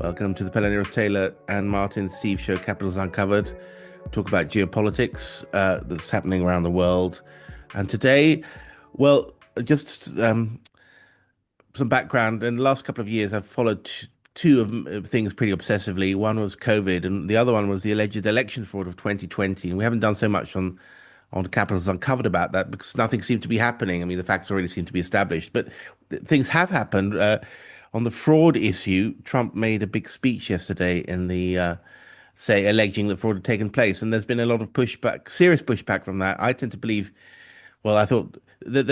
Welcome to the Pelle, Neroth, Taylor and Martin Sieff show, Capitals Uncovered. Talk about geopolitics that's happening around the world. And today, well, just some background. In the last couple of years, I've followed two of things pretty obsessively. One was COVID, and the other one was the alleged election fraud of 2020. And we haven't done so much on Capitals Uncovered about that because nothing seemed to be happening. I mean, the facts already seem to be established, but things have happened. On the fraud issue, Trump made a big speech yesterday in the say alleging that fraud had taken place, and there's been a lot of pushback, serious pushback from that. I tend to believe, well, I thought that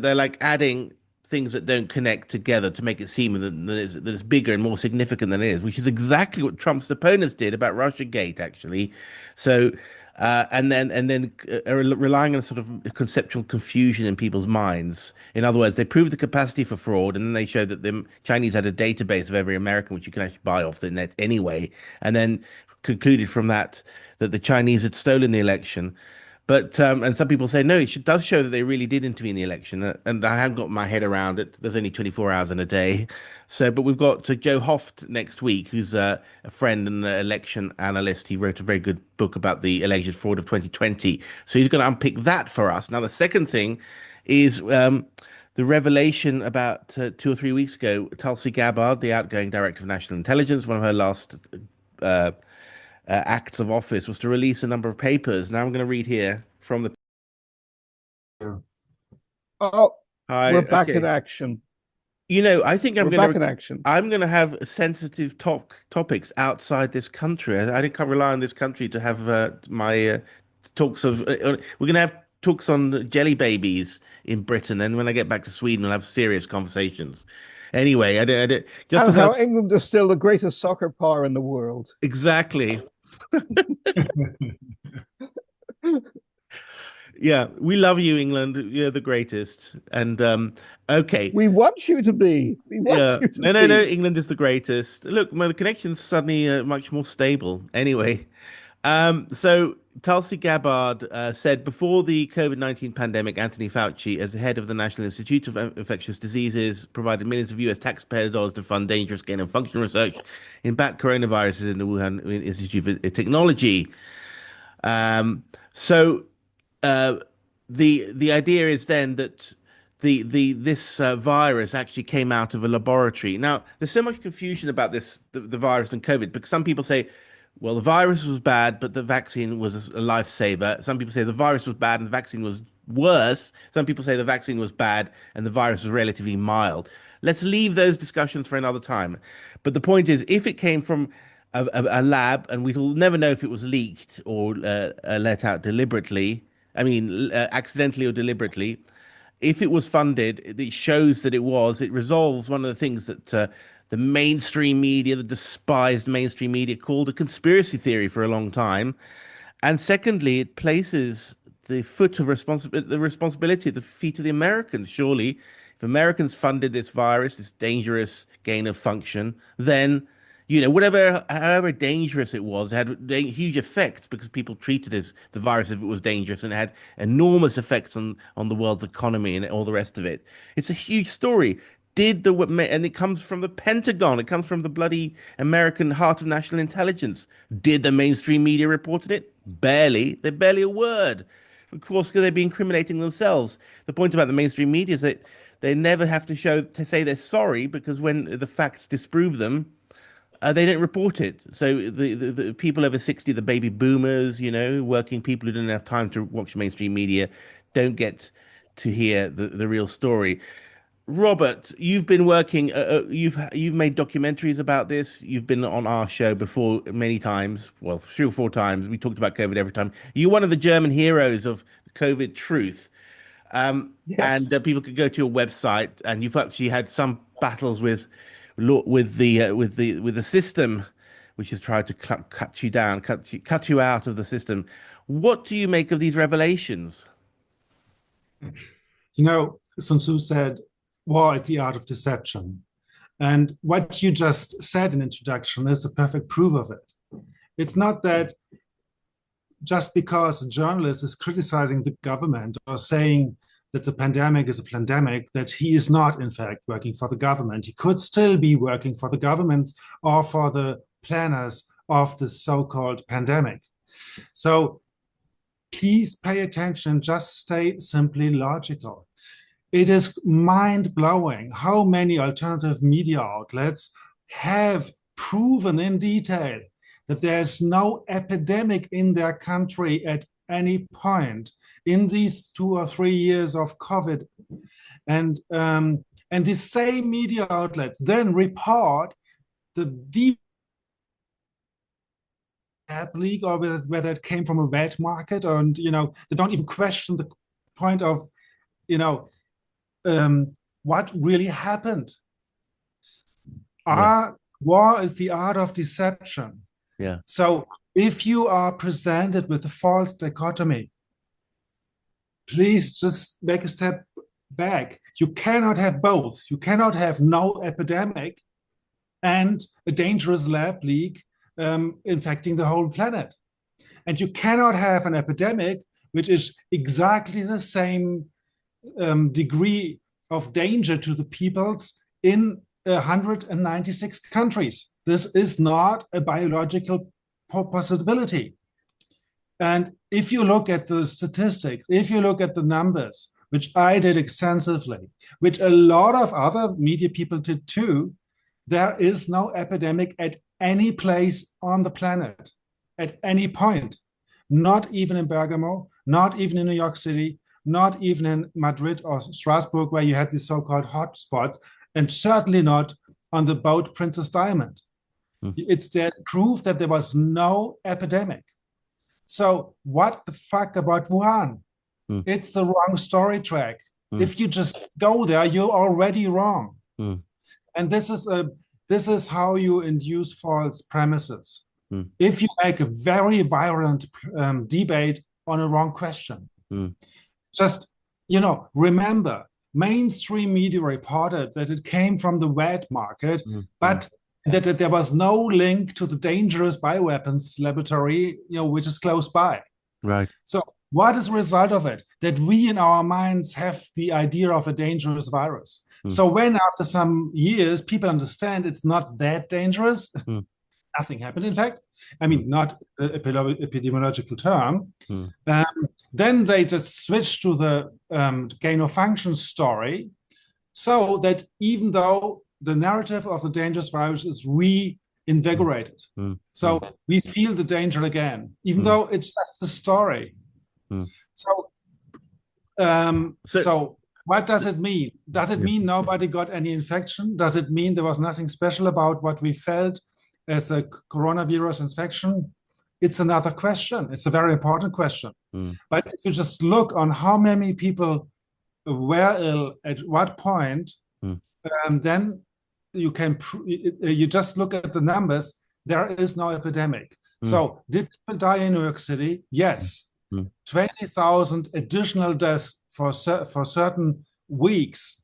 they're like adding things that don't connect together to make it seem that it's bigger and more significant than it is, which is exactly what Trump's opponents did about Russiagate, actually. So, and then relying on sort of conceptual confusion in people's minds. In other words, they proved the capacity for fraud, and then they showed that the Chinese had a database of every American, which you can actually buy off the net anyway, and then concluded from that that the Chinese had stolen the election. But and some people say no, does show that they really did intervene in the election, and I haven't got my head around it. There's only 24 hours in a day, so. But we've got Joe Hoft next week, who's a friend and an election analyst. He wrote a very good book about the alleged fraud of 2020. So he's going to unpick that for us. Now, the second thing is the revelation about 2 or 3 weeks ago. Tulsi Gabbard, the outgoing director of national intelligence, one of her last acts of office was to release a number of papers. Now I'm going to read here from the. Oh, Hi, we're back okay. in action. You know, I think We're back in action. I'm going to have sensitive topics outside this country. I can't rely on this country to have my talks of. We're going to have talks on jelly babies in Britain, and when I get back to Sweden, we'll have serious conversations. Anyway, just And as how England is still the greatest soccer power in the world. exactly. Yeah, we love you, England. You're the greatest. And okay. We want you to be. We want Yeah. you to No. be. England is the greatest. Look, the connection's suddenly much more stable. Anyway, so Tulsi Gabbard said before the COVID-19 pandemic, Anthony Fauci, as the head of the National Institute of Infectious Diseases, provided millions of US taxpayer dollars to fund dangerous gain of function research in bat coronaviruses in the Wuhan Institute of Technology. So the idea is then that the this virus actually came out of a laboratory. Now, there's so much confusion about the virus and COVID because some people say, well, the virus was bad, but the vaccine was a lifesaver. Some people say the virus was bad and the vaccine was worse. Some people say the vaccine was bad and the virus was relatively mild. Let's leave those discussions for another time. But the point is, if it came from a lab, and we'll never know if it was leaked or let out deliberately, I mean, accidentally or deliberately. If it was funded, it shows that it resolves one of the things that the mainstream media, the despised mainstream media, called a conspiracy theory for a long time. And secondly, it places the responsibility at the feet of the Americans. Surely, if Americans funded this virus, this dangerous gain of function, then however dangerous it was, it had huge effects because people treated as the virus if it was dangerous, and it had enormous effects on the world's economy and all the rest of it. It's a huge story. And it comes from the Pentagon. It comes from the bloody American heart of national intelligence. Did the mainstream media report on it? Barely. They're barely a word. Of course, because they'd be incriminating themselves. The point about the mainstream media is that they never have to say they're sorry because when the facts disprove them, they don't report it. So the people over 60, the baby boomers, working people who don't have time to watch mainstream media, don't get to hear the real story. Robert, you've been working. You've made documentaries about this. You've been on our show before many times. Well, 3 or 4 times. We talked about COVID every time. You're one of the German heroes of COVID truth. Yes. And people could go to your website, and you've actually had some battles with the system, which has tried to cut you down, cut you out of the system. What do you make of these revelations? Sun Tzu said, war is the art of deception. And what you just said in introduction is a perfect proof of it. It's not that just because a journalist is criticizing the government or saying that the pandemic is a pandemic, that he is not, in fact, working for the government. He could still be working for the government or for the planners of the so-called pandemic. So please pay attention, just stay simply logical. It is mind-blowing how many alternative media outlets have proven in detail that there's no epidemic in their country at any point in these 2 or 3 years of COVID. And the same media outlets then report the deep leak, or whether it came from a wet market, and they don't even question the point of what really happened. War is the art of deception. Yeah. So if you are presented with a false dichotomy, please just make a step back. You cannot have both. You cannot have no epidemic and a dangerous lab leak infecting the whole planet. And you cannot have an epidemic which is exactly the same degree of danger to the peoples in 196 countries. This is not a biological possibility. And if you look at the statistics, if you look at the numbers, which I did extensively, which a lot of other media people did too, there is no epidemic at any place on the planet, at any point. Not even in Bergamo, not even in New York City, not even in Madrid or Strasbourg, where you had the so-called hotspots, and certainly not on the boat Princess Diamond. It's the proof that there was no epidemic. So what the fuck about Wuhan? It's the wrong story track. If you just go there, you're already wrong. And this is how you induce false premises. If you make a very violent debate on a wrong question. Just, remember, mainstream media reported that it came from the wet market, but that there was no link to the dangerous bioweapons laboratory, which is close by. Right. So what is the result of it? That we in our minds have the idea of a dangerous virus. So when after some years people understand it's not that dangerous, nothing happened, in fact. I mean, not an epidemiological term. Then they just switch to the gain of function story, so that even though the narrative of the dangerous virus is reinvigorated, so we feel the danger again, even though it's just a story. So what does it mean? Does it mean nobody got any infection? Does it mean there was nothing special about what we felt as a coronavirus infection? It's another question. It's a very important question. But if you just look on how many people were ill at what point, then you can you just look at the numbers. There is no epidemic. So did people die in New York City? Yes. 20,000 additional deaths for certain weeks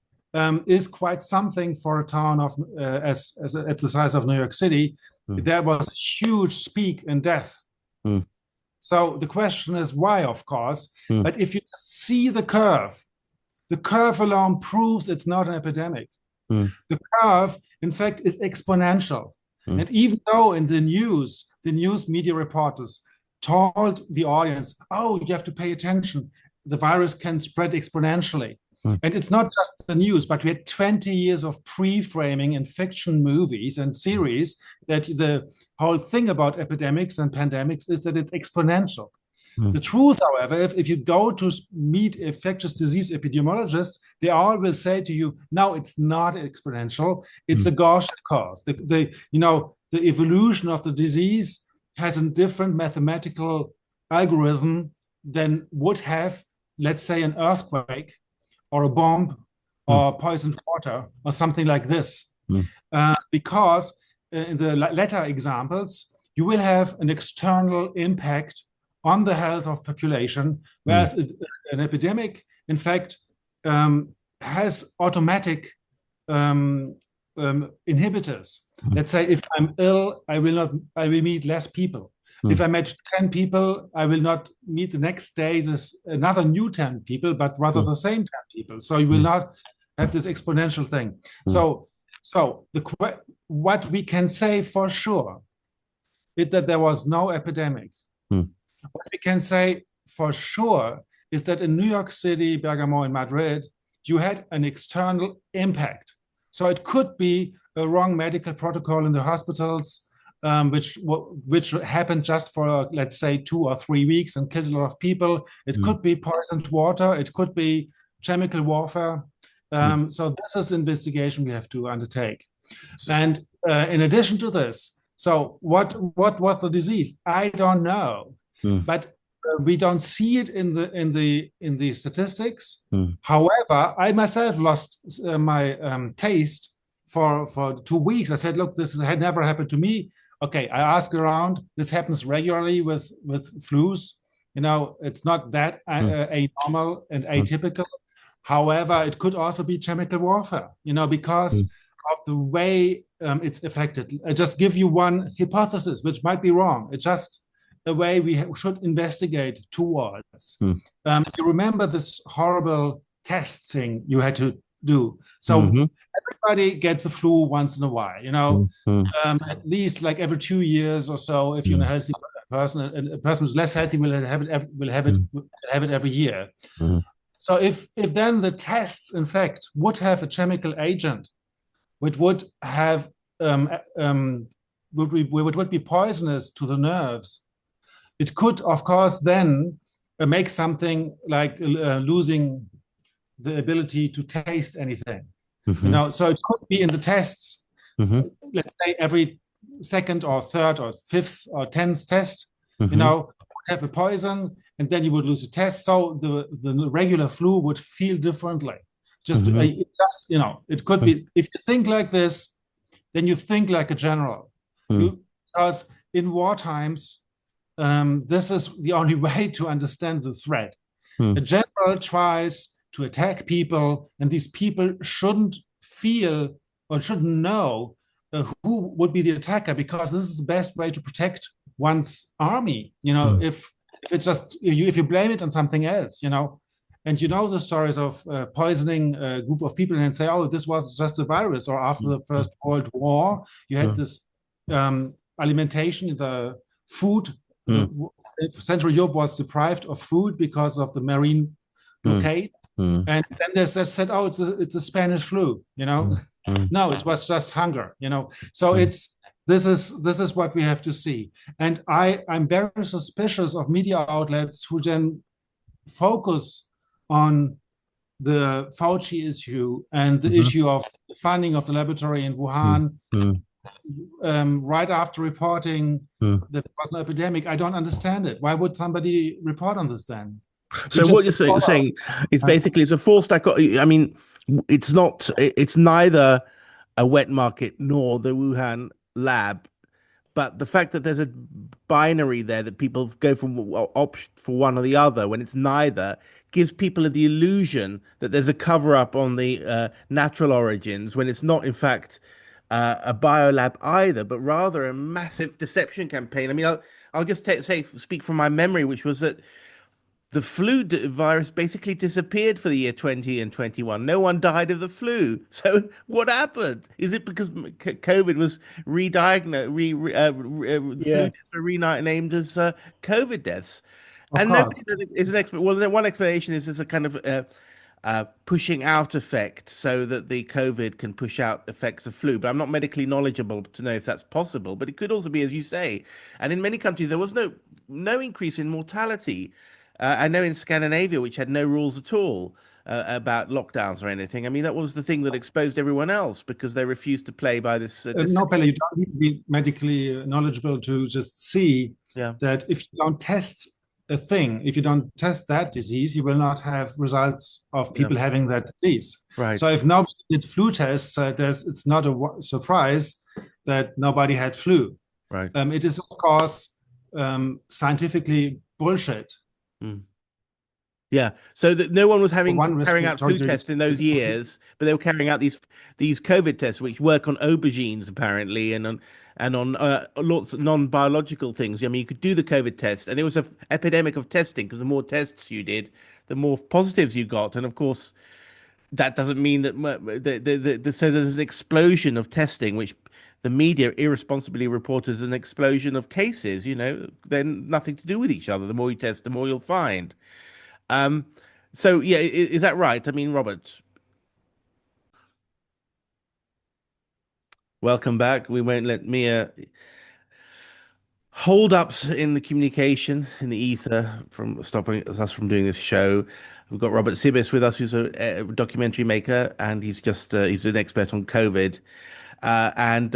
is quite something for a town of at the size of New York City. There was a huge peak in death. So the question is why, of course. But if you see the curve alone proves it's not an epidemic. The curve, in fact, is exponential. And even though in the news media reporters told the audience, oh, you have to pay attention, the virus can spread exponentially. And it's not just the news, but we had 20 years of pre-framing in fiction movies and series that the whole thing about epidemics and pandemics is that it's exponential. The truth, however, if you go to meet infectious disease epidemiologists, they all will say to you, no, it's not exponential. It's a Gaussian curve. The evolution of the disease has a different mathematical algorithm than would have, let's say, an earthquake or a bomb or poisoned water or something like this. Because in the latter examples, you will have an external impact on the health of population, whereas an epidemic, in fact, has automatic inhibitors. Let's say if I'm ill, I will meet less people. If I met 10 people, I will not meet the next day another new 10 people, but rather the same 10 people. So you will not have this exponential thing. So what we can say for sure is that there was no epidemic. What we can say for sure is that in New York City, Bergamo and Madrid, you had an external impact. So it could be a wrong medical protocol in the hospitals, which happened just for, let's say, 2 or 3 weeks and killed a lot of people. It could be poisoned water. It could be chemical warfare. So this is the investigation we have to undertake. And in addition to this, so what was the disease? I don't know, but we don't see it in the statistics. However, I myself lost my taste for 2 weeks. I said, look, this had never happened to me. Okay, I asked around. This happens regularly with flus. It's not that anormal and atypical. However, it could also be chemical warfare, because of the way it's affected. I just give you one hypothesis, which might be wrong. It's just a way we should investigate towards. You remember this horrible test thing you had to do. So everybody gets a flu once in a while, at least like every 2 years or so. If you're a healthy person, and a person who's less healthy will have it every year. So if then the tests, in fact, would have a chemical agent, which would have would be poisonous to the nerves, it could, of course, then make something like losing the ability to taste anything. So it could be in the tests. Let's say every second or third or fifth or 10th test, would have a poison, and then you would lose a test. So the regular flu would feel differently. It could be. If you think like this, then you think like a general, because in war times, this is the only way to understand the threat. A general tries to attack people, and these people shouldn't feel or shouldn't know who would be the attacker, because this is the best way to protect one's army. If it's just if you blame it on something else, and the stories of poisoning a group of people and say, oh, this was just a virus, or after the First World War, you had this alimentation, the food. Central Europe was deprived of food because of the marine blockade. And then they said, oh, it's a Spanish flu, No, it was just hunger, So this is what we have to see. And I'm very suspicious of media outlets who then focus on the Fauci issue and the issue of the funding of the laboratory in Wuhan right after reporting that there was no epidemic. I don't understand it. Why would somebody report on this then? So what you're saying is basically it's a false dichotomy. I mean, it's neither a wet market nor the Wuhan lab, but the fact that there's a binary there that people go from opt for one or the other when it's neither gives people the illusion that there's a cover up on the natural origins when it's not, in fact, a biolab either, but rather a massive deception campaign. I mean, I'll just speak from my memory, which was that the flu virus basically disappeared for the year 20 and 21. No one died of the flu. So what happened? Is it because COVID was re-diagnosed, renamed as COVID deaths? And one explanation is there's a kind of pushing out effect so that the COVID can push out effects of flu. But I'm not medically knowledgeable to know if that's possible. But it could also be, as you say, and in many countries, there was no increase in mortality. I know in Scandinavia, which had no rules at all about lockdowns or anything. I mean, that was the thing that exposed everyone else because they refused to play by this. No, Pelle, you don't need to be medically knowledgeable to just see that if you don't test a thing, if you don't test that disease, you will not have results of people having that disease. Right. So if nobody did flu tests, it's not a surprise that nobody had flu. Right. It is, of course, scientifically bullshit. Yeah, so that no one was carrying out flu respiratory tests in those years, but they were carrying out these COVID tests, which work on aubergines apparently, and on lots of non-biological things. I mean, you could do the COVID test, and it was an epidemic of testing because the more tests you did, the more positives you got, and of course, that doesn't mean that so there's an explosion of testing, which the media irresponsibly reported as an explosion of cases. You know, they're nothing to do with each other. The more you test, the more you'll find. So yeah, is that right? I mean, Robert, welcome back. We won't let Mia hold ups in the communication in the ether from stopping us from doing this show. We've got Robert Cibis with us, who's a documentary maker, and he's an expert on COVID, and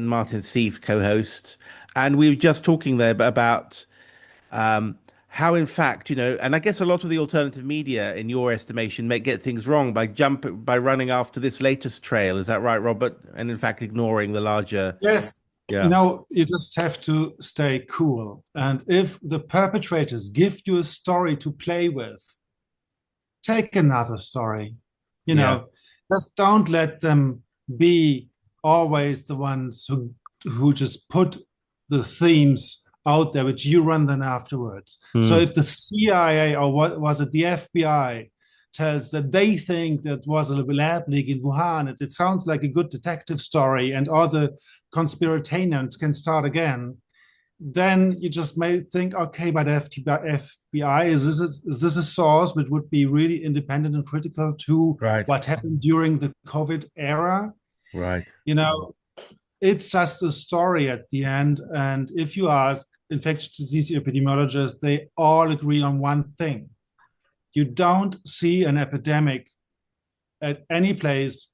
Martin Sieff, co-host, and we were just talking there about how, in fact, you know, and I guess a lot of the alternative media, in your estimation, may get things wrong by running after this latest trail. Is that right, Robert? And in fact, ignoring the larger. Yes. Yeah. You know, you just have to stay cool. And if the perpetrators give you a story to play with, take another story. You know, just don't let them be always the ones who just put the themes out there, which you run then afterwards. So if the CIA, or what was it, the FBI, tells that they think that was a lab leak in Wuhan, it sounds like a good detective story, and all the conspirators can start again, then you just may think, okay, but FBI, is this a source which would be really independent and critical to what happened during the COVID era? Right. You know, it's just a story at the end. And if you ask infectious disease epidemiologists, they all agree on one thing. You don't see an epidemic at any place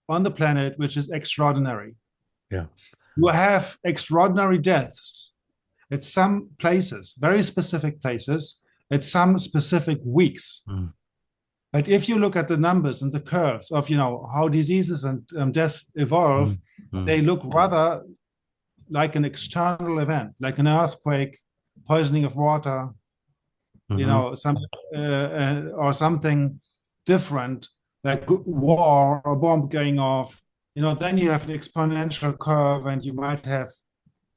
on the planet which is extraordinary. Yeah. You have extraordinary deaths at some places, very specific places, at some specific weeks. But if you look at the numbers and the curves of, you know, how diseases and death evolve, they look rather like an external event, like an earthquake, poisoning of water, you know, or something different, like war or bomb going off. You know, then you have an exponential curve, and you might have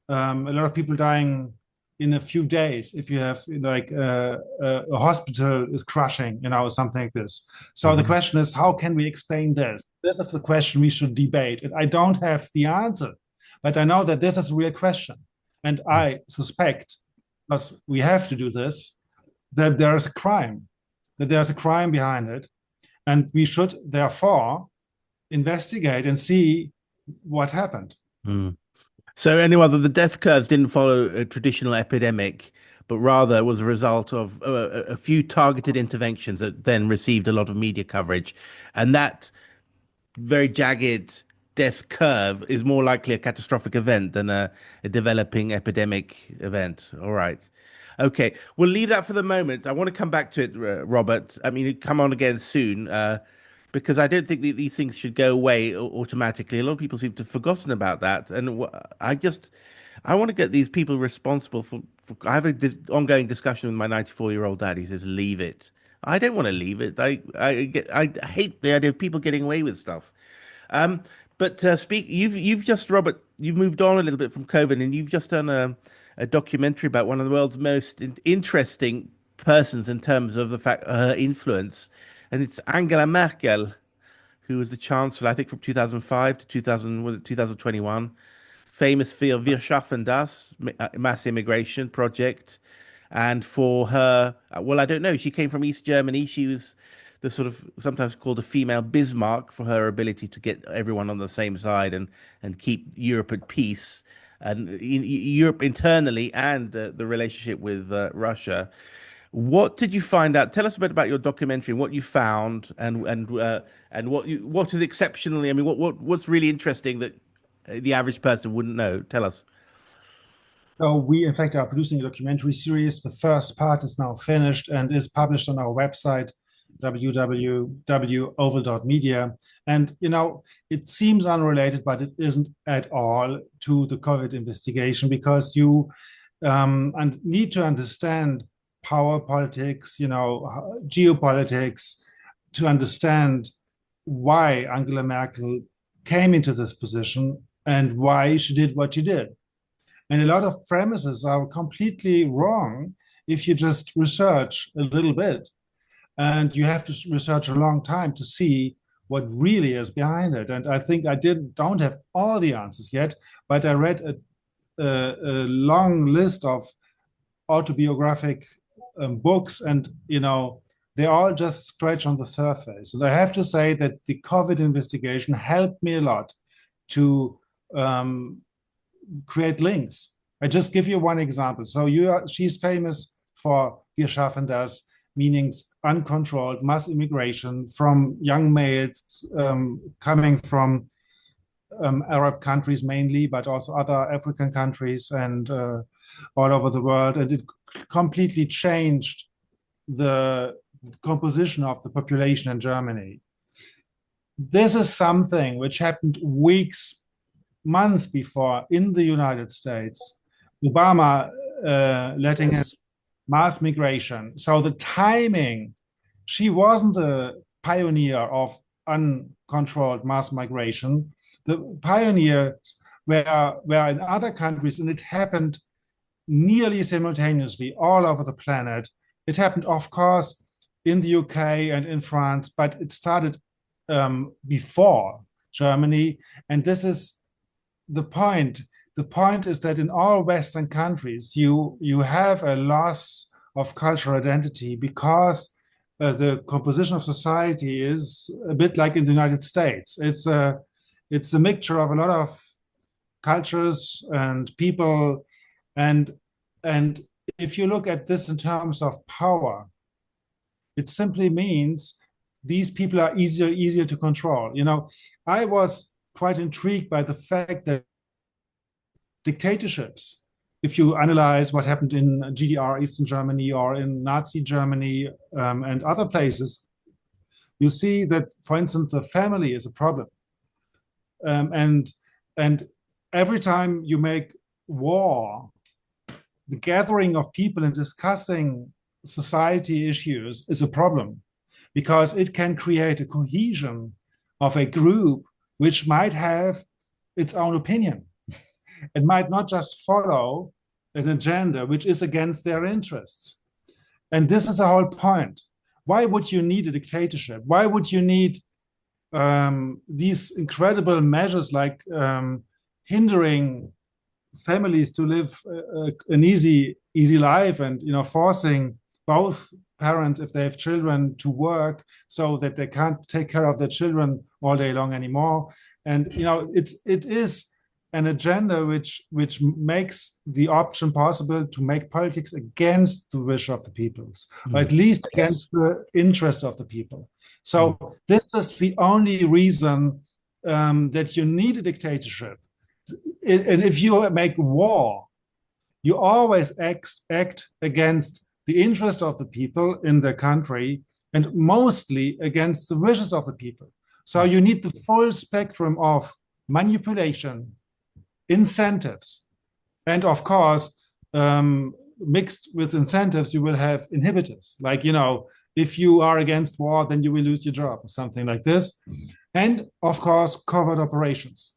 a lot of people dying in a few days if you have like a hospital is crushing, you know, something like this. So the question is, how can we explain this? This is the question we should debate. And I don't have the answer, but I know that this is a real question. And I suspect, because we have to do this, that there is a crime, behind it. And we should therefore investigate and see what happened. So anyway, the death curves didn't follow a traditional epidemic, but rather was a result of a few targeted interventions that then received a lot of media coverage. And that very jagged death curve is more likely a catastrophic event than a developing epidemic event. All right. Okay, we'll leave that for the moment. I want to come back to it, Robert. I mean, come on again soon, because I don't think these things should go away automatically. A lot of people seem to have forgotten about that, and I want to get these people responsible for. I have an ongoing discussion with my 94-year-old dad. He says, "Leave it." I don't want to leave it. I hate the idea of people getting away with stuff. But you've just, Robert, you've moved on a little bit from COVID, and you've just done a documentary about one of the world's most interesting persons in terms of her influence, and it's Angela Merkel, who was the chancellor, I think, from 2005 to 2021, famous for Wir schaffen das, mass immigration project, and for her, well, I don't know, she came from East Germany. She was the sort of sometimes called a female Bismarck for her ability to get everyone on the same side and keep Europe at peace. And Europe internally, and the relationship with Russia. What did you find out? Tell us a bit about your documentary and what you found, and what is exceptionally. I mean, what's really interesting that the average person wouldn't know? Tell us. So we, in fact, are producing a documentary series. The first part is now finished and is published on our website, www.oval.media. And, you know, it seems unrelated, but it isn't at all to the COVID investigation, because you need to understand power politics, geopolitics, to understand why Angela Merkel came into this position and why she did what she did. And a lot of premises are completely wrong if you just research a little bit. And you have to research a long time to see what really is behind it. And I think I don't have all the answers yet, but I read a long list of autobiographic books, and they all just scratch on the surface. And I have to say that the COVID investigation helped me a lot to create links. I just give you one example. So she's famous for Wir schaffen das, meaning uncontrolled mass immigration from young males coming from Arab countries mainly, but also other African countries and all over the world. And it completely changed the composition of the population in Germany. This is something which happened weeks, months before in the United States. Obama letting in mass migration. So the timing, she wasn't the pioneer of uncontrolled mass migration. The pioneer were in other countries, and it happened nearly simultaneously all over the planet. It happened, of course, in the UK and in France, but it started before Germany. And this is the point. The point is that in all Western countries, you have a loss of cultural identity because the composition of society is a bit like in the United States. It's a mixture of a lot of cultures and people, and if you look at this in terms of power, it simply means these people are easier to control. I was quite intrigued by the fact that dictatorships, if you analyze what happened in GDR, Eastern Germany, or in Nazi Germany and other places, you see that, for instance, the family is a problem. And every time you make war, the gathering of people and discussing society issues is a problem, because it can create a cohesion of a group which might have its own opinion. It might not just follow an agenda which is against their interests. And this is the whole point. Why would you need a dictatorship? Why would you need these incredible measures like hindering families to live an easy life, and forcing both parents, if they have children, to work so that they can't take care of their children all day long anymore? And it is an agenda which makes the option possible to make politics against the wish of the peoples, or at least against the interest of the people. So this is the only reason that you need a dictatorship. And if you make war, you always act against the interest of the people in the country, and mostly against the wishes of the people. So you need the full spectrum of manipulation, incentives, and of course, mixed with incentives, you will have inhibitors. Like, if you are against war, then you will lose your job, or something like this. And of course, covert operations.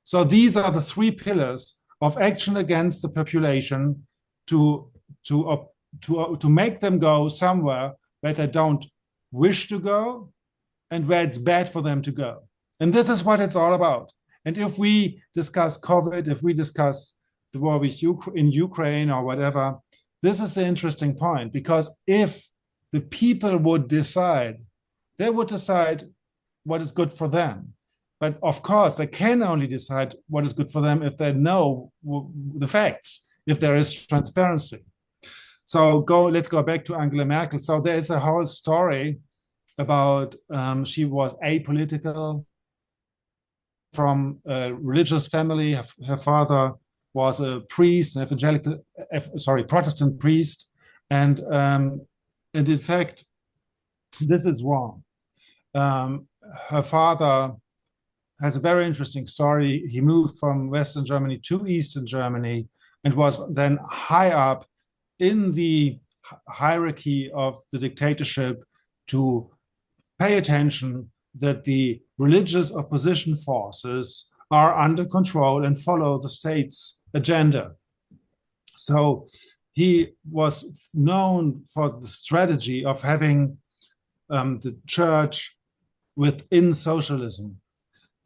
So these are the three pillars of action against the population to make them go somewhere where they don't wish to go and where it's bad for them to go. And this is what it's all about. And if we discuss COVID, if we discuss the war in Ukraine or whatever, this is the interesting point, because if the people would decide, they would decide what is good for them. But of course, they can only decide what is good for them if they know the facts, if there is transparency. So let's go back to Angela Merkel. So there is a whole story about she was apolitical, from a religious family. Her father was a priest, an Protestant priest, and in fact, this is wrong. Her father has a very interesting story. He moved from Western Germany to Eastern Germany and was then high up in the hierarchy of the dictatorship to pay attention that the religious opposition forces are under control and follow the state's agenda. So he was known for the strategy of having the church within socialism.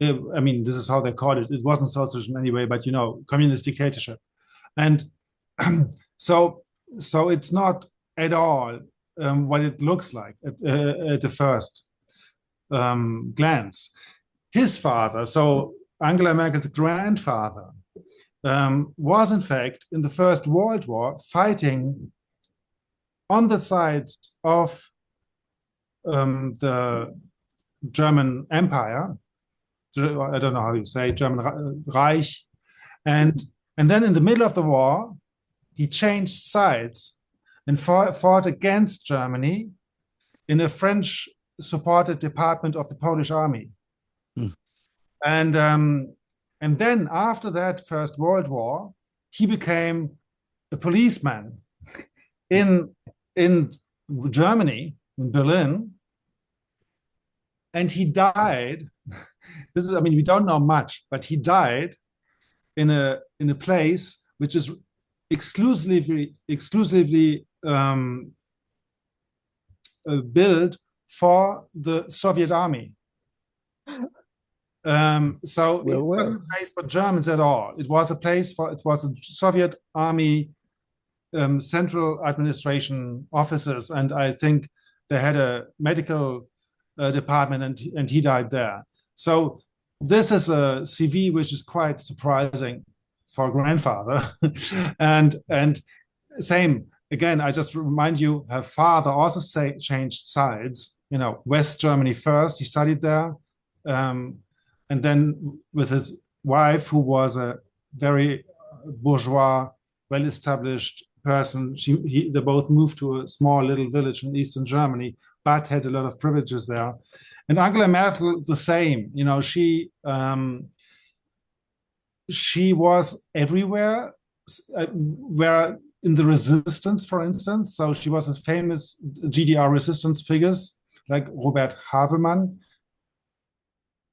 I mean, this is how they called it. It wasn't socialism anyway, but you know, communist dictatorship. And so it's not at all what it looks like at the first glance. His father, so Angela Merkel's grandfather, was in fact in the First World War fighting on the sides of the German Empire. I don't know how you say German Reich, and then in the middle of the war, he changed sides and fought against Germany in a French-supported department of the Polish army. And then after that First World War, he became a policeman in Germany, in Berlin, and he died. This is, I mean, we don't know much, but he died in a place which is exclusively built for the Soviet army. So it wasn't a place for Germans at all. It was a place for, it was a Soviet army central administration officers, and I think they had a medical department, and he died there. So this is a CV which is quite surprising for a grandfather. and same again, I just remind you, her father also changed sides. You know, West Germany first, he studied there, and then with his wife, who was a very bourgeois, well-established person, they both moved to a small little village in Eastern Germany, but had a lot of privileges there. And Angela Merkel, the same. You know, she was everywhere, where in the resistance, for instance. So she was as famous GDR resistance figures like Robert Havemann,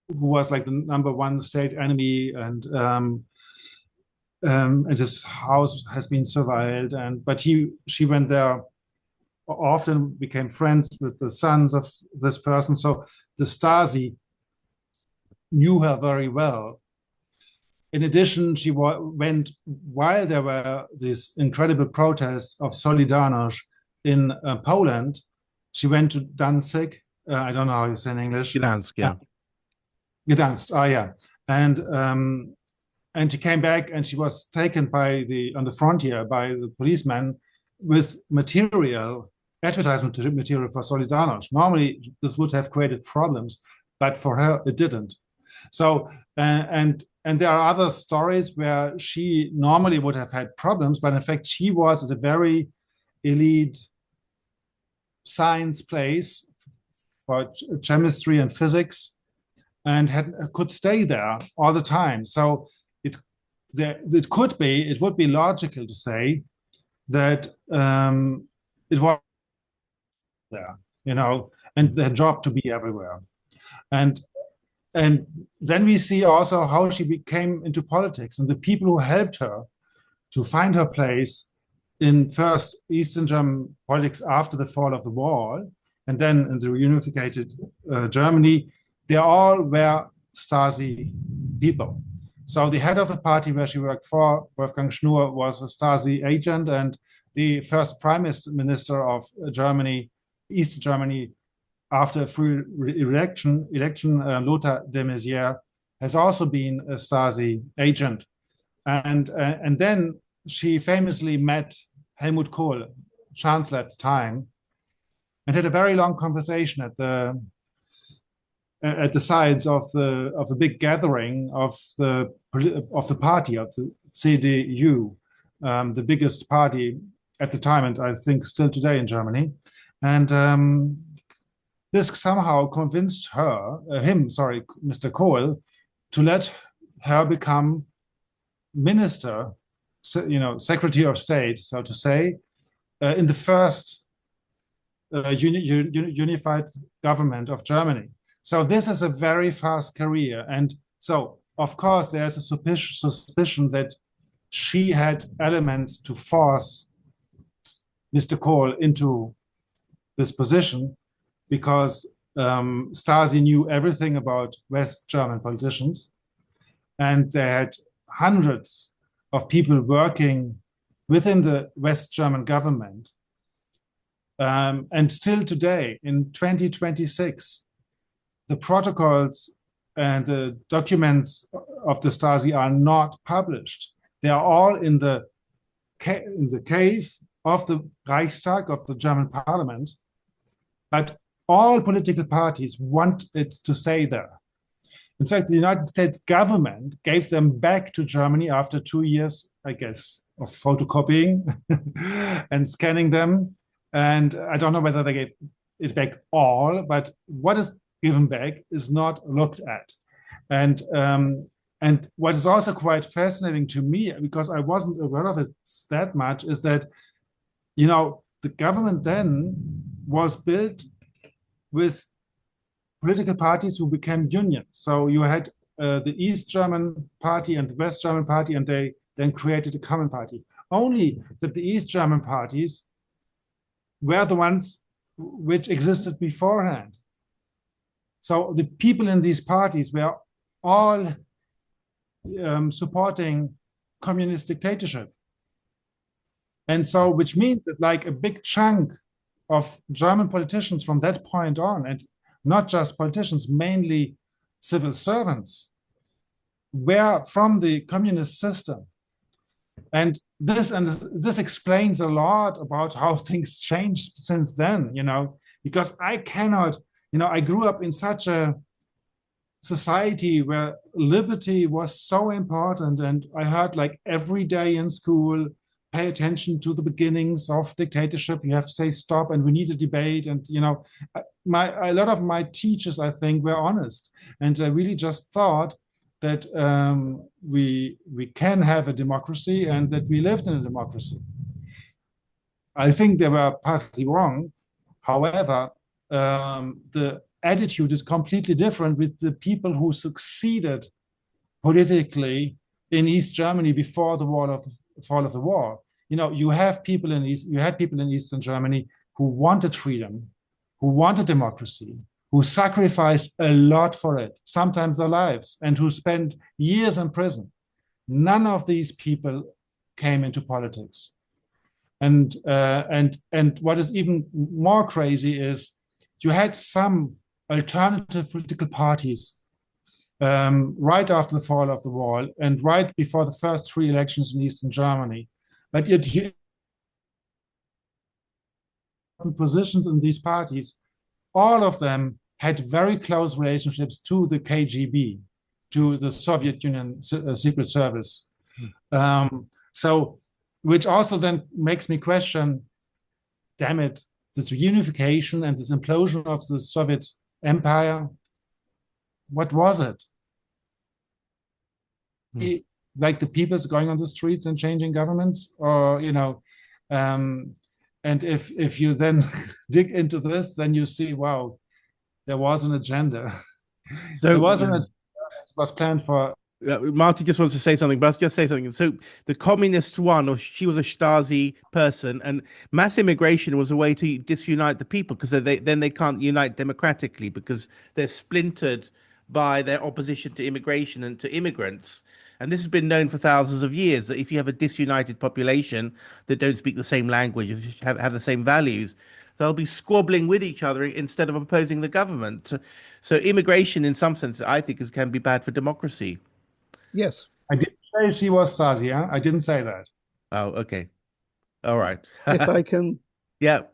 who was like the #1 state enemy, and his house has been surveilled. But she went there often, became friends with the sons of this person. So the Stasi knew her very well. In addition, she went, while there were these incredible protests of Solidarność in Poland, she went to Danzig. I don't know how you say in English. Gdansk, yeah. Gdansk, yeah. And she came back, and she was taken on the frontier by the policeman with material, advertisement material for Solidarność. Normally, this would have created problems, but for her, it didn't. So, and there are other stories where she normally would have had problems, but in fact, she was at a very elite science place for chemistry and physics, and could stay there all the time. So it would be logical to say that it was there, you know, and their job to be everywhere. And then we see also how she became into politics, and the people who helped her to find her place in first Eastern German politics after the fall of the wall, and then in the reunified Germany, they all were Stasi people. So the head of the party where she worked for, Wolfgang Schnur, was a Stasi agent, and the first prime minister of Germany, East Germany, after a free election, Lothar de Maizière, has also been a Stasi agent. And then she famously met Helmut Kohl, chancellor at the time, and had a very long conversation at the sides of a big gathering of the party, of the CDU, the biggest party at the time, and I think still today in Germany. And this somehow convinced Mr. Kohl, to let her become minister, you know, Secretary of State, so to say, in the first unified government of Germany. So this is a very fast career. And so, of course, there's a suspicion that she had elements to force Mr. Kohl into this position because Stasi knew everything about West German politicians, and they had hundreds of people working within the West German government. And still today, in 2026, the protocols and the documents of the Stasi are not published. They are all in the cave of the Reichstag, of the German parliament, but all political parties want it to stay there. In fact, the United States government gave them back to Germany after 2 years, I guess, of photocopying and scanning them. And I don't know whether they gave it back all, but what is given back is not looked at. And what is also quite fascinating to me, because I wasn't aware of it that much, is that, you know, the government then was built with political parties who became unions. So you had the East German party and the West German party, and they then created a common party. Only that the East German parties were the ones which existed beforehand. So the people in these parties were all supporting communist dictatorship. And so, which means that like a big chunk of German politicians from that point on, and not just politicians, mainly civil servants, were from the communist system. And this explains a lot about how things changed since then, you know, because I cannot, you know, I grew up in such a society where liberty was so important, and I heard like every day in school, pay attention to the beginnings of dictatorship. You have to say stop, and we need a debate. And you know, a lot of my teachers, I think, were honest, and I really just thought that we can have a democracy and that we lived in a democracy. I think they were partly wrong. However, the attitude is completely different with the people who succeeded politically in East Germany before the fall of the wall. You know, you had people in Eastern Germany who wanted freedom, who wanted democracy, who sacrificed a lot for it, sometimes their lives, and who spent years in prison. None of these people came into politics. And what is even more crazy is you had some alternative political parties right after the fall of the wall and right before the first 3 elections in Eastern Germany. But yet, positions in these parties, all of them had very close relationships to the KGB, to the Soviet Union Secret Service. So, which also then makes me question, damn it, this reunification and this implosion of the Soviet Empire, what was it? Like the people's going on the streets and changing governments, or you know, and if you then dig into this, then you see, wow, there was an agenda. So there was it was planned for. Marty just wants to say something, but I'll just say something. So the communists won, or she was a Stasi person, and mass immigration was a way to disunite the people, because then they can't unite democratically because they're splintered by their opposition to immigration and to immigrants. And this has been known for thousands of years, that if you have a disunited population that don't speak the same language, have the same values, they'll be squabbling with each other instead of opposing the government. So immigration, in some sense, I think can be bad for democracy. Yes. I didn't say she was Stasi, huh? I didn't say that. Oh, okay. All right. If I can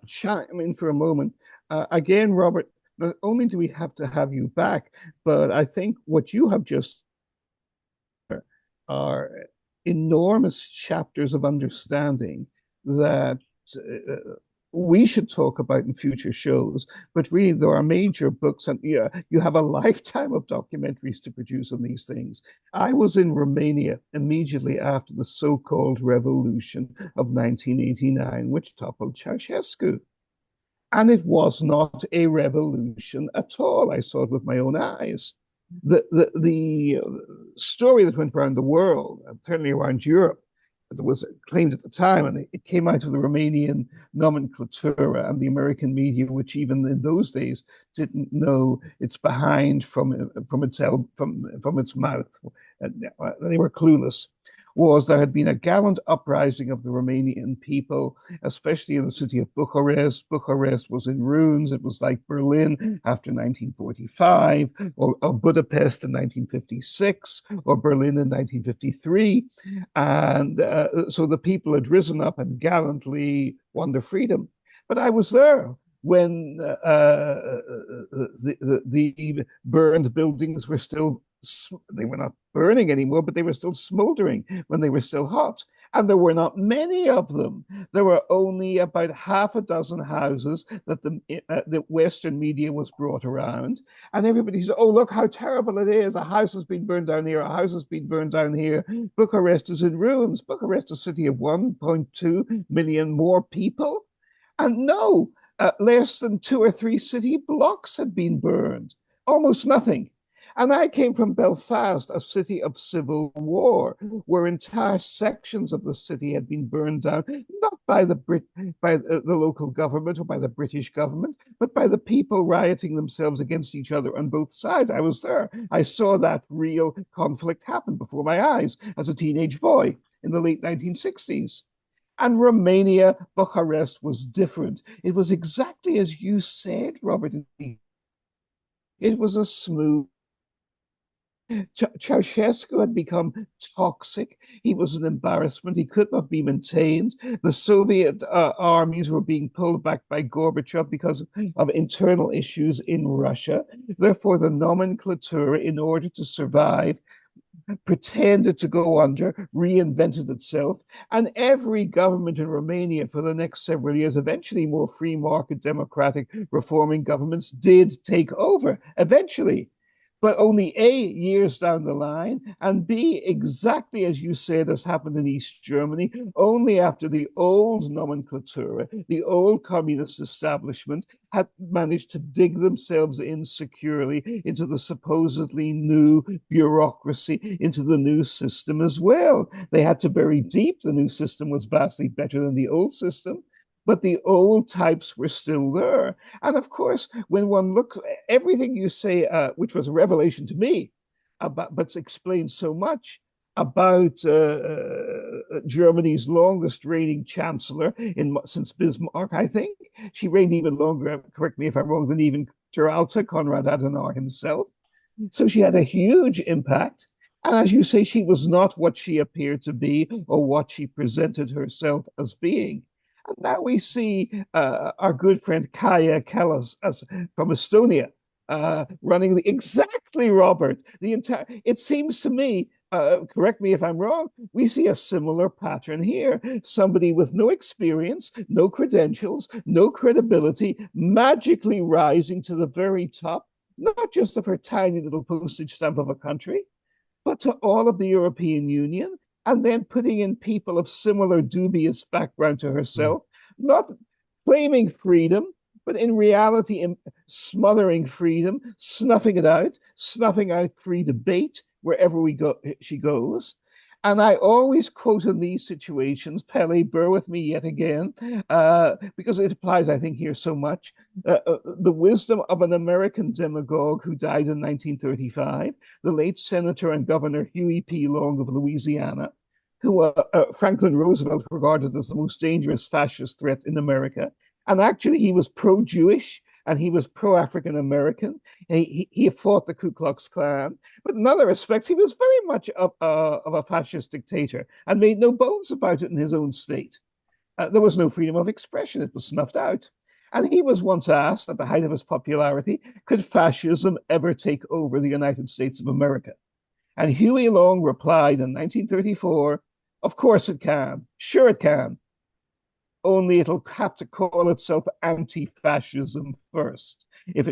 chime in for a moment. Again, Robert, not only do we have to have you back, but I think what you have just are enormous chapters of understanding that we should talk about in future shows, but really there are major books, and yeah, you have a lifetime of documentaries to produce on these things. I was in Romania immediately after the so-called revolution of 1989, which toppled Ceausescu. And it was not a revolution at all. I saw it with my own eyes. The story that went around the world, certainly around Europe, that was claimed at the time, and it came out of the Romanian nomenclatura and the American media, which even in those days didn't know its behind from its mouth. They were clueless. Was there had been a gallant uprising of the Romanian people, especially in the city of Bucharest. Bucharest was in ruins. It was like Berlin after 1945, or Budapest in 1956, or Berlin in 1953. And so the people had risen up and gallantly won their freedom. But I was there when the burned buildings were still, they were not burning anymore, but they were still smoldering when they were still hot. And there were not many of them. There were only about half a dozen houses that the Western media was brought around. And everybody said, oh, look how terrible it is. A house has been burned down here. A house has been burned down here. Bucharest is in ruins. Bucharest, a city of 1.2 million more people. And no, less than 2 or 3 city blocks had been burned. Almost nothing. And I came from Belfast, a city of civil war, where entire sections of the city had been burned down, not by the local government or by the British government, but by the people rioting themselves against each other on both sides. I was there. I saw that real conflict happen before my eyes as a teenage boy in the late 1960s. And Romania, Bucharest was different. It was exactly as you said, Robert. It was a smooth. Ceausescu had become toxic. He was an embarrassment. He could not be maintained. The Soviet armies were being pulled back by Gorbachev because of internal issues in Russia. Therefore, the nomenclature, in order to survive, pretended to go under, reinvented itself, and every government in Romania for the next several years, eventually more free market, democratic, reforming governments, did take over, eventually. But only A, years down the line, and B, exactly as you said, has happened in East Germany, only after the old nomenclature, the old communist establishment, had managed to dig themselves in securely into the supposedly new bureaucracy, into the new system as well. They had to bury deep. The new system was vastly better than the old system, but the old types were still there. And of course, when one looks, everything you say, which was a revelation to me, but explains so much about Germany's longest reigning chancellor since Bismarck, I think. She reigned even longer, correct me if I'm wrong, than even Geralta, Konrad Adenauer himself. So she had a huge impact. And as you say, she was not what she appeared to be or what she presented herself as being. And now we see our good friend Kaja Kallas from Estonia running exactly, Robert. It seems to me, correct me if I'm wrong, we see a similar pattern here. Somebody with no experience, no credentials, no credibility, magically rising to the very top, not just of her tiny little postage stamp of a country, but to all of the European Union, and then putting in people of similar dubious background to herself, not claiming freedom, but in reality smothering freedom, snuffing out free debate wherever she goes. And I always quote in these situations, Pelle, bear with me yet again, because it applies, I think, here so much, the wisdom of an American demagogue who died in 1935, the late Senator and Governor Huey P. Long of Louisiana, who Franklin Roosevelt regarded as the most dangerous fascist threat in America. And actually, he was pro-Jewish and he was pro-African American. He fought the Ku Klux Klan, but in other respects, he was very much of a fascist dictator and made no bones about it in his own state. There was no freedom of expression. It was snuffed out. And he was once asked, at the height of his popularity, could fascism ever take over the United States of America? And Huey Long replied in 1934, of course it can. Sure it can. only it'll have to call itself anti-fascism first. If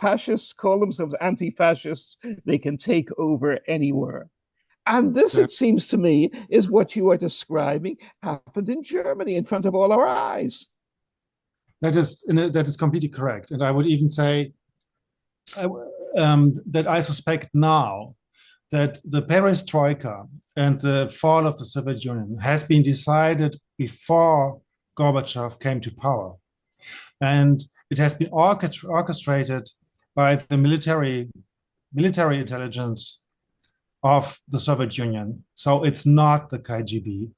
fascists call themselves anti-fascists, they can take over anywhere. And this, it seems to me, is what you are describing happened in Germany in front of all our eyes. That is completely correct. And I would even say that I suspect now that the perestroika and the fall of the Soviet Union has been decided before Gorbachev came to power. And it has been orchestrated by the military intelligence of the Soviet Union. So it's not the KGB,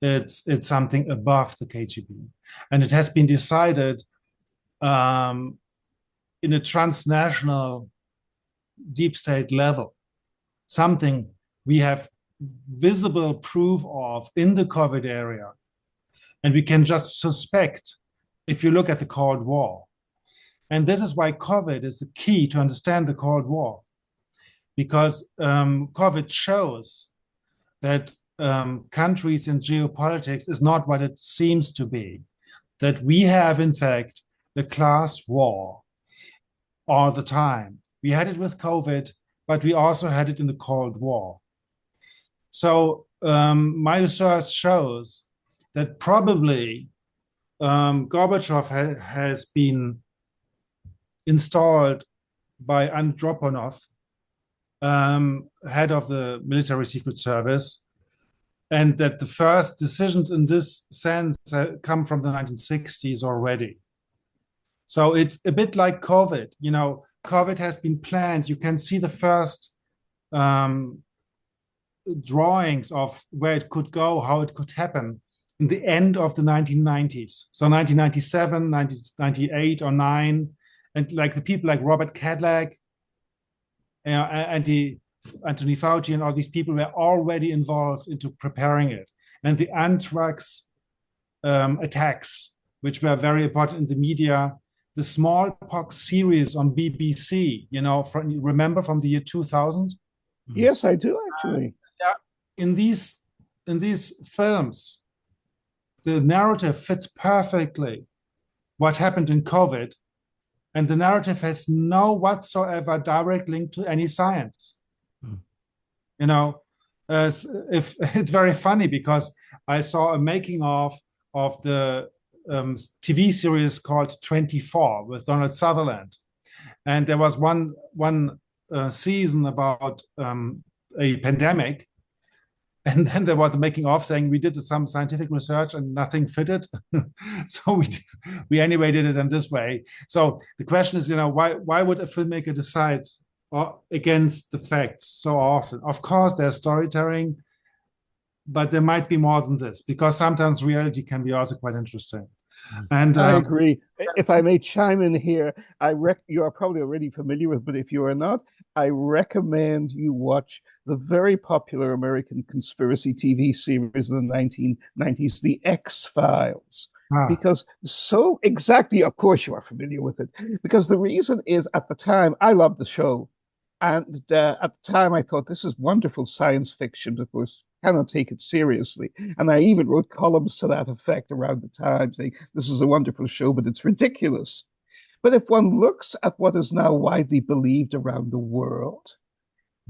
it's something above the KGB. And it has been decided in a transnational deep state level, something we have visible proof of in the COVID area. And we can just suspect if you look at the Cold War. And this is why COVID is the key to understand the Cold War, because COVID shows that countries in geopolitics is not what it seems to be, that we have, in fact, the class war all the time. We had it with COVID, but we also had it in the Cold War. So my research shows that probably Gorbachev has been installed by Androponov, head of the military secret service, and that the first decisions in this sense come from the 1960s already. So it's a bit like COVID. COVID has been planned. You can see the first drawings of where it could go, how it could happen in the end of the 1990s. So 1997, 1998 or 9, and like the people like Robert Cibis, Anthony Fauci, and all these people were already involved into preparing it. And the anthrax attacks, which were very important in the media, the smallpox series on BBC, remember from the year 2000? Yes, I do actually. In these films, the narrative fits perfectly what happened in COVID, and the narrative has no whatsoever direct link to any science. If it's very funny because I saw a making of the TV series called 24 with Donald Sutherland, and there was one season about a pandemic. And then there was the making of saying we did some scientific research and nothing fitted. So we anyway did it in this way. So the question is, why would a filmmaker decide against the facts so often? Of course, there's storytelling, but there might be more than this, because sometimes reality can be also quite interesting. And I agree. If I may chime in here, you are probably already familiar with, but if you are not, I recommend you watch the very popular American conspiracy TV series in the 1990s, The X-Files. Because of course you are familiar with it, because the reason is at the time, I loved the show. And at the time I thought this is wonderful science fiction, of course, cannot take it seriously. And I even wrote columns to that effect around the time, saying this is a wonderful show, but it's ridiculous. But if one looks at what is now widely believed around the world,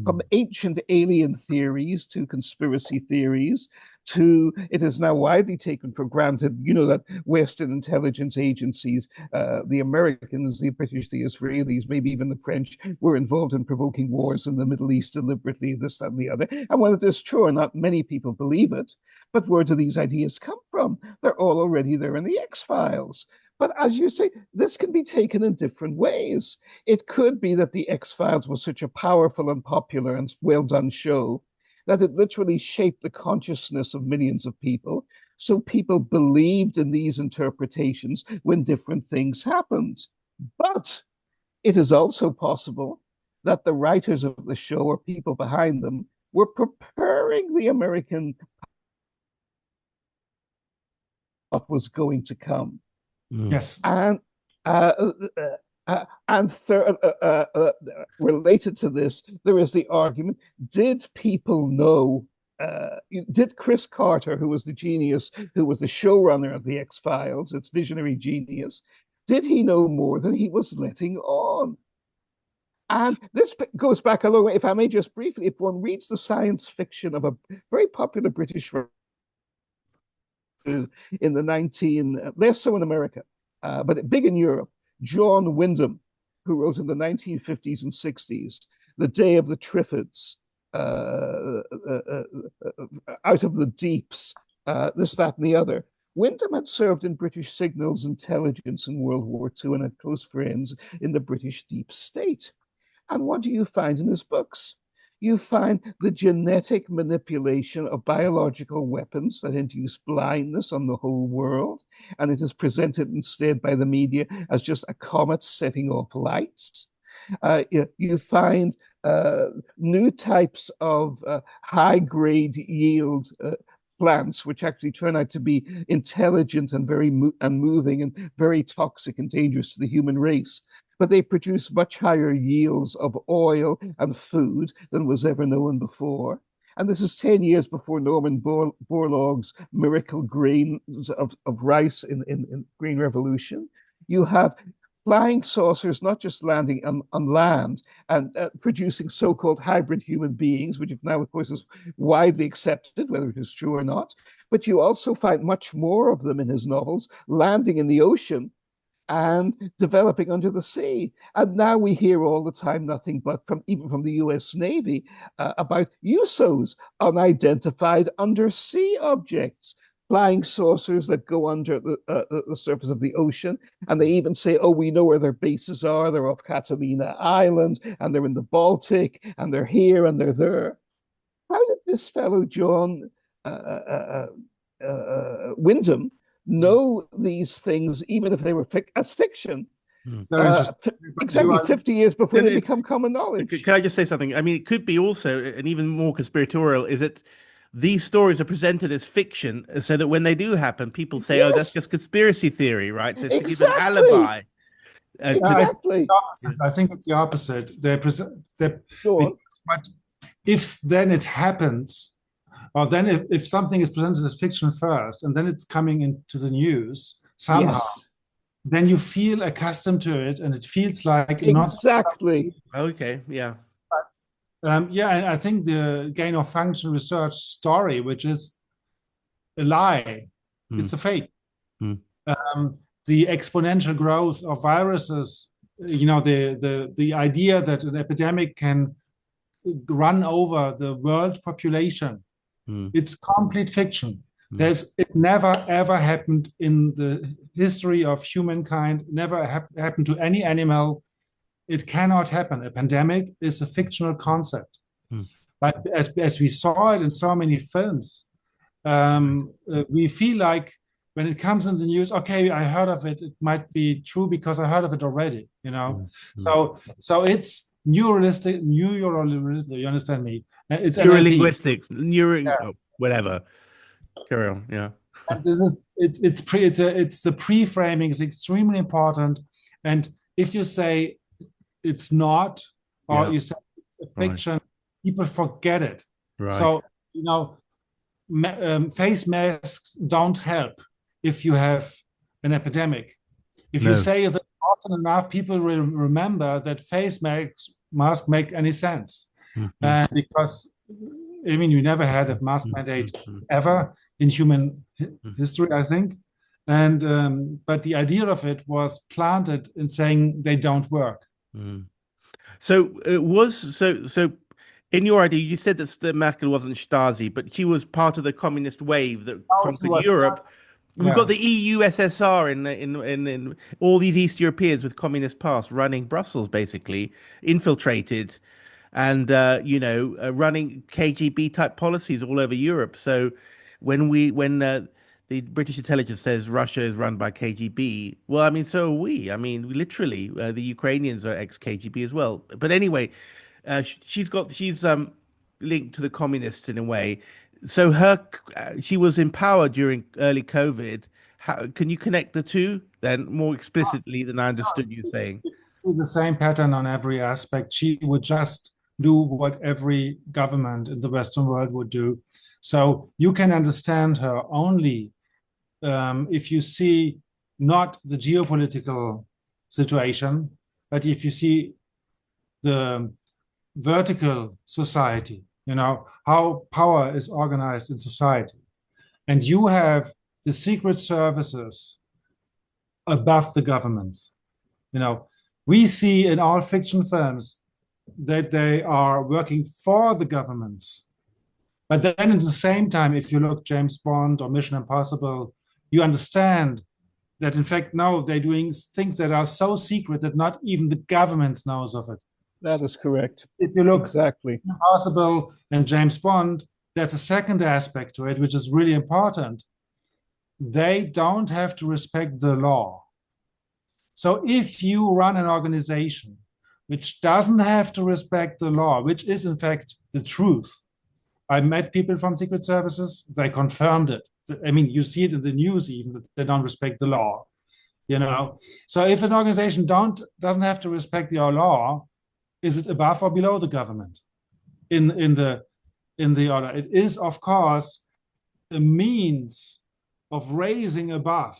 from ancient alien theories to conspiracy theories, to it is now widely taken for granted, that Western intelligence agencies, the Americans, the British, the Israelis, maybe even the French, were involved in provoking wars in the Middle East deliberately, this, that, and the other. And whether it is true or not, many people believe it. But where do these ideas come from? They're all already there in the X-Files. But as you say, this can be taken in different ways. It could be that the X-Files was such a powerful and popular and well-done show that it literally shaped the consciousness of millions of people. So people believed in these interpretations when different things happened. But it is also possible that the writers of the show or people behind them were preparing the American what was going to come. Yes. And related to this, there is the argument, did people know did Chris Carter, who was the genius, who was the showrunner of the X-Files, its visionary genius, did he know more than he was letting on? And this goes back a long way. If I may just briefly, if one reads the science fiction of a very popular British writer in the less so in America, but big in Europe, John Wyndham, who wrote in the 1950s and 60s, The Day of the Triffids, Out of the Deeps, this, that, and the other. Wyndham had served in British signals intelligence in World War II and had close friends in the British deep state. And what do you find in his books? You find the genetic manipulation of biological weapons that induce blindness on the whole world. And it is presented instead by the media as just a comet setting off lights. You find new types of high-grade yield plants, which actually turn out to be intelligent and very moving and very toxic and dangerous to the human race. But they produce much higher yields of oil and food than was ever known before. And this is 10 years before Norman Borlaug's miracle grains of rice in Green Revolution. You have flying saucers not just landing on land and producing so-called hybrid human beings, which now, of course, is widely accepted, whether it is true or not. But you also find much more of them in his novels landing in the ocean and developing under the sea. And now we hear all the time nothing but even from the US Navy about USOs, unidentified undersea objects, flying saucers that go under the surface of the ocean. And they even say, oh, we know where their bases are. They're off Catalina Island, and they're in the Baltic, and they're here, and they're there. How did this fellow, John Wyndham, know these things, even if they were as fiction? Exactly 50 years before they become common knowledge. Can I just say something? I mean, it could be also, and even more conspiratorial, is that these stories are presented as fiction so that when they do happen, people say, yes, oh, that's just conspiracy theory, right? So it's to give an alibi. Exactly. I think it's the opposite. But if then it happens, or then if something is presented as fiction first, and then it's coming into the news somehow, yes, then you feel accustomed to it, and it feels like exactly. Okay, yeah. Yeah, and I think the gain of function research story, which is a lie, it's a fake. The exponential growth of viruses, you know, the idea that an epidemic can run over the world population, it's complete fiction. It never ever happened in the history of humankind, never happened to any animal. It cannot happen. A pandemic is a fictional concept. But as we saw it in so many films, we feel like when it comes in the news, okay, I heard of it. It might be true because I heard of it already, you know. So it's neuralistic, you understand me? It's neurolinguistics, whatever. Carry on, yeah. And this is it's the pre-framing is extremely important. And if you say it's not, or you say it's a fiction, people forget it. Right. So, you know, face masks don't help if you have an epidemic. If you say that often enough, people will remember that face masks make any sense. Because, I mean, you never had a mask mandate ever in human history, I think. And but the idea of it was planted in saying they don't work. So it was so in your idea, you said that Merkel wasn't Stasi, but she was part of the communist wave that conquered Europe. We've got the EU SSR in all these East Europeans with communist past running Brussels, basically infiltrated, and running KGB type policies all over Europe. So when the British intelligence says Russia is run by KGB, well, I mean, so are we. I mean, literally, the Ukrainians are ex-KGB as well. But anyway, she's linked to the communists in a way. So she was in power during early COVID. Can you connect the two then more explicitly than I understood you saying? See the same pattern on every aspect. She would just do what every government in the Western world would do. So you can understand her only if you see not the geopolitical situation, but if you see the vertical society, how power is organized in society. And you have the secret services above the governments. We see in all fiction films that they are working for the governments. But then at the same time, if you look James Bond or Mission Impossible, you understand that in fact, no, they're doing things that are so secret that not even the government knows of it. That is correct. If you look exactly Impossible and James Bond, there's a second aspect to it, which is really important. They don't have to respect the law. So if you run an organization which doesn't have to respect the law, which is in fact the truth. I met people from secret services, they confirmed it. I mean, you see it in the news even that they don't respect the law, So if an organization doesn't have to respect your law, is it above or below the government in the order? It is, of course, a means of raising above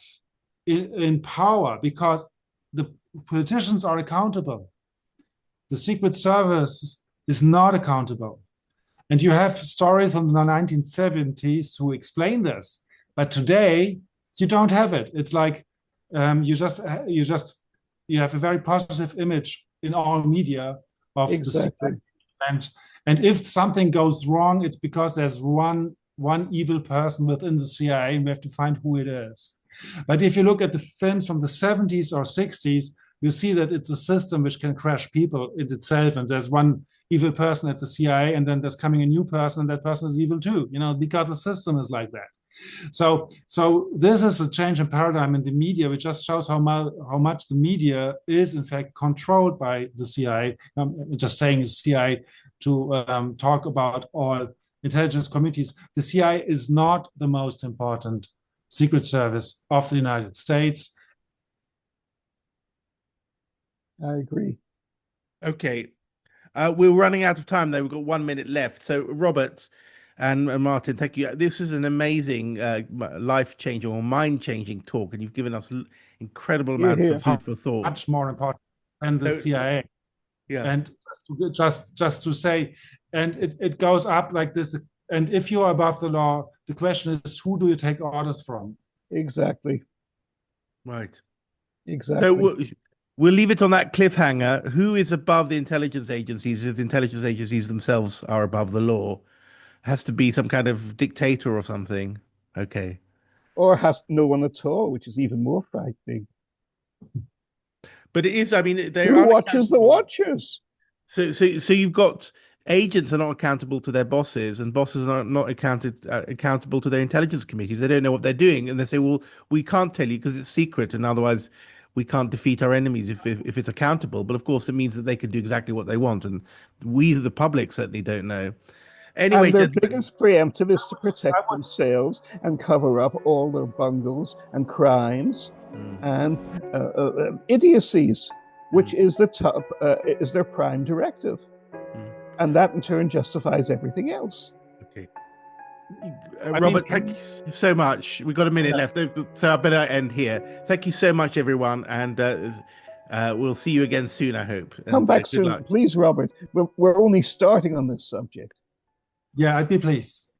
in power because the politicians are accountable. The Secret Service is not accountable. And you have stories from the 1970s who explain this. But today, you don't have it. It's like you have a very positive image in all media of exactly. the CIA. And if something goes wrong, it's because there's one evil person within the CIA, and we have to find who it is. But if you look at the films from the 70s or 60s, you see that it's a system which can crash people in itself. And there's one evil person at the CIA, and then there's coming a new person, and that person is evil too, because the system is like that. So this is a change in paradigm in the media, which just shows how much the media is in fact controlled by the CIA. I'm just saying CIA to talk about all intelligence committees. The CIA is not the most important secret service of the United States. I agree. Okay. We're running out of time, though. We've got 1 minute left. So, Robert and Martin, thank you. This is an amazing life-changing or mind-changing talk, and you've given us incredible amounts of food for thought. Much more important than the CIA. Yeah. And just to say, and it goes up like this. And if you are above the law, the question is, who do you take orders from? Exactly. Right. Exactly. So we'll leave it on that cliffhanger. Who is above the intelligence agencies if the intelligence agencies themselves are above the law? Has to be some kind of dictator or something. Okay. Or has no one at all, which is even more frightening. But it is, I mean, who watches the watchers? So you've got agents are not accountable to their bosses, and bosses are not accountable to their intelligence committees. They don't know what they're doing, and they say, "Well, we can't tell you because it's secret, and otherwise we can't defeat our enemies if it's accountable." But of course, it means that they can do exactly what they want, and we, the public, certainly don't know. Anyway, and their biggest preemptive is to protect themselves and cover up all their bungles and crimes and idiocies, which is the top is their prime directive. And that in turn justifies everything else. Okay. Robert, thank you so much. We've got a minute left, so I better end here. Thank you so much, everyone, and we'll see you again soon, I hope. Come back soon, please, Robert. We're only starting on this subject. Yeah, I'd be pleased.